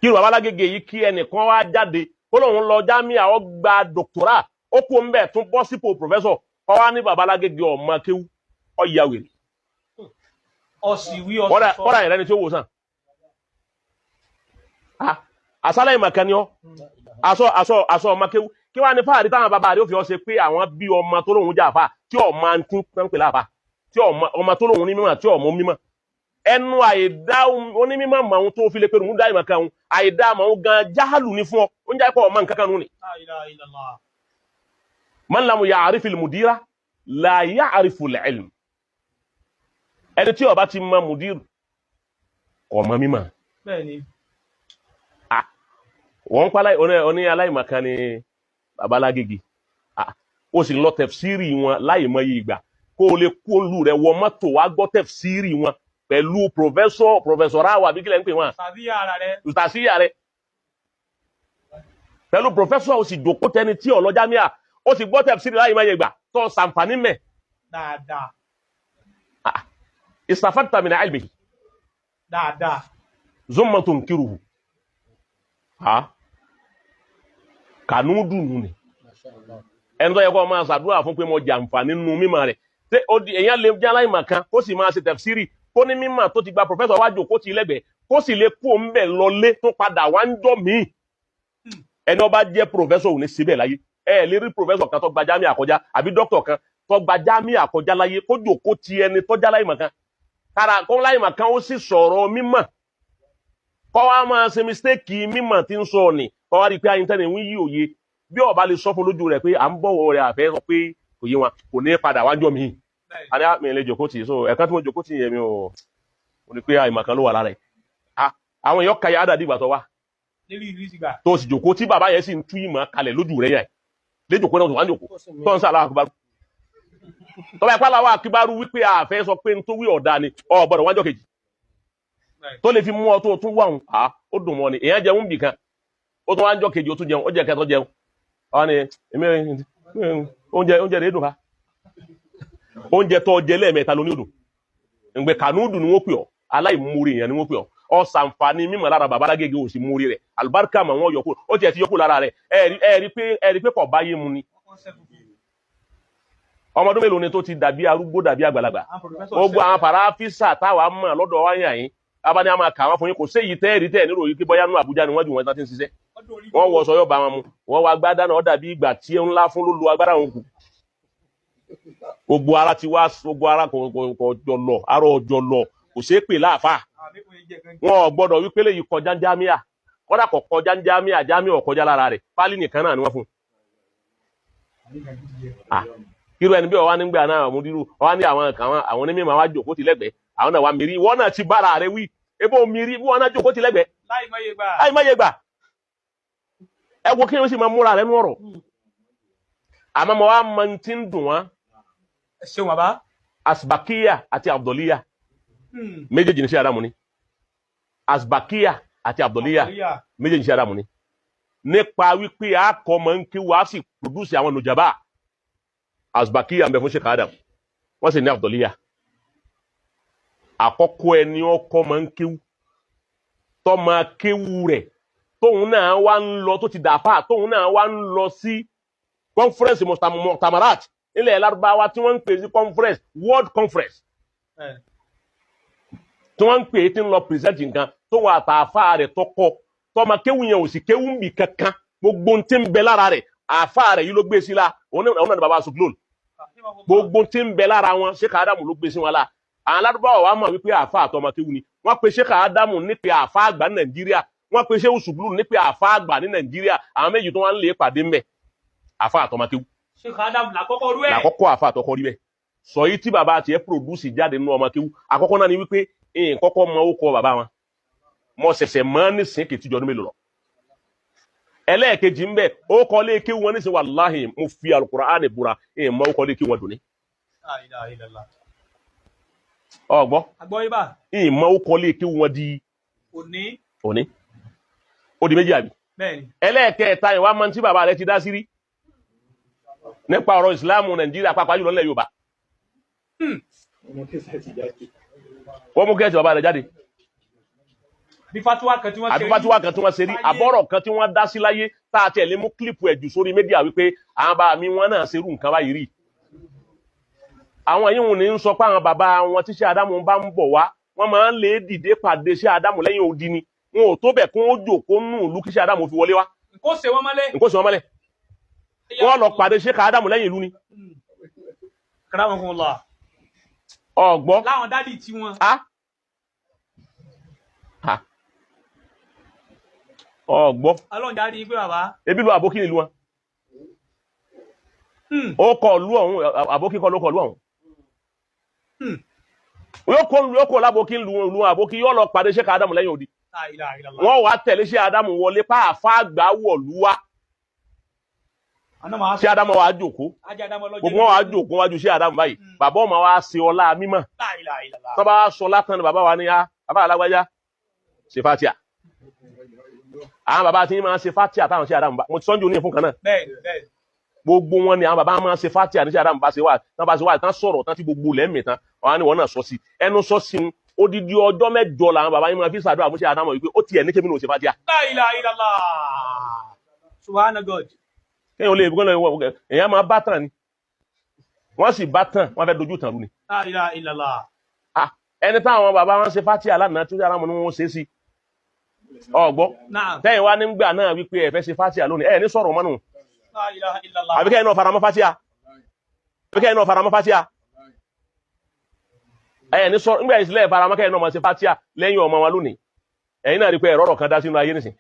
kí bàbá Lágége yìí kí ẹnìkan wá jáde ó lóun lọ jámíà ó gba dòkítọ́rà ó kó ń bẹ̀ tún bọ́ sípò pòfẹ́sọ̀ ó wá ní bàbá Lágége ọmọ kéwú ó ya wèrè. ọ̀sìwí kọ́dà ìrẹ́ni tí ó wò sàn. àṣálẹ̀ ìmọ̀kan ni ọ́ aṣọ ọmọ kéwú kí wàá ní fáàrí táwọn bàbá rẹ̀ ó fi ọ́ ṣe pé àwọn bí ọmọ tó lóun jà fà tí ọmọ tí ń pè láàfà tí ọmọ tó lóun ní mímọ̀ tí ọmọ mímọ̀ ẹnu àìdá onímọ̀ màá tó fi lè pẹ̀lú mú dá ìmọ̀kan òun àìdá màá gan jáhàlù ní fún ọ ó ń já pọ̀ ọmọ nǹkan kan nù ni. man lam ya'rif al-mudira la ya'rif al-ilm ẹni tí ó bá ti mọ mùdírù ọmọ mímọ̀. bẹ́ẹ̀ni. wọ́n pálá oní aláìmọ̀kan ni bàbá Lágége ó sì lọ tẹ̀fsírì wọn láì mọye ìgbà kó o lè kó lù rẹ̀ wọ mọ́tò wá gbọ́ tẹ̀fsírì wọn pẹ̀lú pòfẹ́sọ̀rà wà bí kílẹ̀ ń pè wọ́n. ìtàsíyà rẹ̀ pẹ̀lú pòfẹ́sọ̀ ó sì jòkó tẹni tí ọlọ́jà míà ó sì gbọ́ tẹ̀fsírì láì mọye ìgbà tó sàǹfààní mẹ́. dáadáa. istafadta min ilmihi. dáadáa. zumma tunkiruhu. Kànúdù nù ni ẹni tó yẹ kó máa ṣàdúrà fún pé mo jàǹfààní nínú mímọ̀ rẹ̀ tí èèyàn lè jẹ́ aláìmọ̀kan kó sì máa ṣe tẹ̀fsírì kó ní mímọ̀ tó ti gba pòfẹ́sọ̀ wájú kó ti lẹ́gbẹ̀ẹ́ kó sì lè kó ń bẹ̀ lọlé tó padà wá ń jọ míì ẹni ó bá jẹ́ pòfẹ́sọ̀ ò ní síbẹ̀ láyé ẹ lè rí pòfẹ́sọ̀ kan tó gba jámì àkọjá àbí dókítà kan tó gba jámì àkọjá láyé kó jòkó ti ẹni tó já láìmọ̀kan kára kó láìmọ̀kan ó sì sọ̀rọ̀ mímọ̀ kọ́ wá máa ṣe mistake mímọ̀ tí ń sọ ni kọ́ wá rí pé ayíntẹ́ni ń yí òye bí ọba lè sọ fún lójú rẹ̀ pé à ń bọ̀wọ̀ rẹ̀ àfẹ́ sọ pé kò yé wọn kò ní padà wájọ́ mi àní àmì ilé jòkó tì so ẹ̀ka tí mo jòkó tì yẹn mi ò ní pé àìmọ̀kan ló wà lára ẹ̀ àwọn èèyàn kàyà àdàdì ìgbà tó wá tó sì jòkó tí bàbá yẹn sì ń tú ìmọ̀ kalẹ̀ lójú rẹ̀ yẹn léjòkó náà tó wá ń jòkó tó ń sàlá àkíbárú tọ́ba ìpá làwọn àkíbárú wípé àfẹ́ sọ pé ń tó wí ọ̀dà ni ọ̀gbọ́dọ̀ wájọ́ kejì tó lè fi mú ọ tó tún wà ó dùn mọ́ ni èèyàn jẹun bì kan ó tún wá ń jọ kejì ó tún jẹun ó jẹ kẹtọ jẹun ọ ni oúnjẹ rẹ̀ dùn fa oúnjẹ tó jẹ lẹ́ẹ̀mẹ́ta ló ní òdùn ìgbẹ́ Kànúdù ni wọ́n pè ọ́ aláìmúrí èèyàn ni wọ́n pè ọ́ ọ sàǹfààní mímọ̀ lára bàbá Lágége ò sì múrí rẹ̀ àlùbáríkà mà wọ́n yọkú ó tiẹ̀ ti yọkú lára rẹ̀ ẹ rí pé kò báyé mu ni ọmọdún mélòó ni tó ti dàbí arúgbó dàbí àgbàlagbà gbogbo àwọn pàráfísà táwa mọ̀ lọ́dọ̀ wáyà yín abáni a máa kà wọ́n fún yín kò séyìí tẹ́ẹ̀rí tẹ́ẹ̀ nírò yìí pé bọ́yá nú Àbújá ni wọ́n jù wọ́n tán ti ń ṣiṣẹ́ wọ́n wọ sọ yóò bá wọn mu wọ́n wá gbádá náà dàbí ìgbà tí ń ńlá fún lólu agbára wọn kù gbogbo ara ti wá gbogbo ara kò jọ lọ arọ ọjọ lọ kò ṣeé pè láàfà wọn ò gbọ́dọ̀ wípé lè yí kọjá jámíà kódà kò kọjá jámíà jámíà ò kọjá lára rẹ̀ pálí nìkan náà ni wọ́n fún irú ẹni bí ọwá nígbà náà mùdírù ọwá ní àwọn onímọ̀ wá jòkó ti lẹ́gbẹ̀ẹ́ àwọn náà wá mìírí wọ́n náà ti bára rẹ̀ wí ebó mìírí wọ́n náà jòkó ti lẹ́gbẹ̀ẹ́ láìmọye gbà ẹ wo kí ni ó sì máa múra rẹ̀ nú ọ̀rọ̀ àmọ́ mo wá mọ tí ń dùn wọ́n ṣe wọ́n bá Asbakiya àti Abdoliya méjèèjì ní sí Adamu ni Asbakiya àti Abdoliya méjèèjì sí Adamu ni nípa wípé akọ mọ̀ ń kí wá sì pòdúsì àwọn nùjàbá Asbakiya ń bẹ fún Sheikh Adam wọ́n sì ní Abdoliya àkọ́kọ́ ẹni ọkọ̀ máa ń kéwú tó máa kéwú rẹ̀ tóun náà wá ń lọ tó ti dàfà tóun náà wá ń lọ sí conference mọ̀tàmáràt nílẹ̀ Lárúbáwá tí wọ́n ń pè sí conference world conference tí wọ́n ń pè tí ń lọ present nǹkan tó wà àtàfà rẹ̀ tọkọ tó máa kéwú yẹn ò sì kéwú ń bì kankan gbogbo tí ń bẹ lára rẹ̀ àfà rẹ̀ yìí ló gbé sí la òun náà ni bàbá Suglol gbogbo tí ń bẹ lára wọn Sheikh Adamu ló gbé sí wọn la àwọn aládùúgbò wa mọ̀ wípé àfa àtọmọkéwu ni wọ́n pe Sheikh Adamu nípe àfa àgbà ní Nàìjíríà wọ́n pe Sheikh Suglol nípe àfa àgbà ní Nàìjíríà àwọn méjì tó wọ́n lè pàdé mbẹ̀ àfa àtọmọkéwu. Sheikh Adamu làkọ́kọ́ rú ẹ̀. làkọ́kọ́ àfa àtọkọ́ rí bẹ́ẹ̀ sọ yìí tí bàbá tiẹ̀ produce jáde nínú ọmọkéwu àkọ́kọ́ náà ni wípé èèyàn kọ́kọ́ mọ ó kọ bàbá wọn mọ ṣẹ̀ṣẹ̀ mọ́ nísìnyí kì í tíjọ́ ọdún mélòó lọ. ẹlẹ́ẹ̀kejì ń bẹ̀ ó kọ́ lé kéwu wọn nísìnyí wàláhì mo fi Al-Qur'ani búra èèyàn mọ ó kọ́ lé kéwu wọn dùn ní. ọgbọ́ ìmọ̀ ó kọ́ lé kí wọ́n di òní ó di méjì àbí ẹlẹ́ẹ̀kẹta ìwà mọ́ tí bàbá rẹ̀ ti dá sí rí nípa ọ̀rọ̀ ìsìláàmù Nàìjíríà pàápàá jùlọ nílẹ̀ Yorùbá wọ́n mú kẹ́ẹ̀tì bàbá rẹ̀ jáde bí fatuwa kan tí wọ́n ṣe àbí fatiwa kan tí wọ́n ṣe rí àbọ̀rọ̀ kan tí wọ́n dá sí láyé tá a tiẹ̀ lè mú kílípù ẹ̀jù sórí mídíà wípé àwọn bàbá mi wọn náà ṣerú nǹkan báyìí rí àwọn yìí wọn ní ń sọ pé àwọn bàbá wọn tí Sheikh Adamu bá ń bọ̀ wá wọ́n máa ń lè dìde pàdé Sheikh Adamu lẹ́yìn odi ni wọn ò tó bẹ̀ kún ó jòkó nù ìlú kí Sheikh Adamu fi wọlé wá kó ṣe wọ́n mọ́lẹ̀ nǹkó sì wọ́n mọ́lẹ̀ wọ́n lọ pàdé Sheikh Adamu lẹ́yìn ìlú ni karamakumullah ọ̀gbọ́ láwọn dádì tí wọn ọ̀gbọ́ Ọlọ́run dárí pé bàbá ebi lu àbókí nílùú wọn ó kọ lú ọ̀hún àbókí kọ ló kọ lú ọ̀hún yóò kó lábókí lu àbókí yóò lọ pàdé Sheikh Adamu lẹ́yìn odi la ilaha illallah wọ́n wá tẹ̀lé Sheikh Adamu wọlé pàáfà àgbà wọ̀lú wá ana ma Sheikh Adamu wá jókòó aja Adamu lọ́jọ́ gbogbo wọn wá jókòó wájú Sheikh Adamu báyìí bàbá ọmọ wa ṣe ọlá mímọ́ la ilaha illallah tó bá sọ látàn ni bàbá wa ní bàbá alágbájá ṣe Fatiha àwọn bàbá tí máa ṣe Fatiha táwọn Sheikh Adamu bá mo ti sọ́njú ní fún kan náà bẹ́ẹ̀ gbogbo wọn ni àwọn bàbá máa ṣe Fatiha ní Sheikh Adamu bá ṣe wà tán sọ̀rọ̀ tán tí gbogbo lẹ́mìí tán wọn ni wọn náà sọ sí ẹnu sọ sí odidi ọjọ́ mẹ́jọ làwọn bàbá yín máa fi ṣàdúrà fún Sheikh Adamu wípé ó tiẹ̀ ní kébí ní ó ṣe Fatiha la ilaha illallah subhana god kéèyàn lè gbọ́n lọ èèyàn máa bá tàn ni wọ́n sì bá tàn wọ́n fẹ́ dojú tàn rú ni la ilaha illallah ẹni táwọn bàbá wọn ṣe Fatiha lánàá tí Sheikh Adamu ni wọ́n ṣe sí ọgbọ́ na'am tẹ́yìn wá nígbà náà wípé ẹ fẹ́ ṣe Fatiha lónìí ẹ ní sọ̀rọ̀ mọ́nù la ilaha illallah àbí kẹ́yìn náà faramọ́ Fatiha ẹ ní sọ̀rọ̀ nígbà ìsìlẹ̀ faramọ́ kẹ́yìn náà máa ṣe Fatiha lẹ́yìn ọmọ wọn lónìí ẹ̀yin náà rí pé ẹ̀rọ kan dá sínú ayé nísìn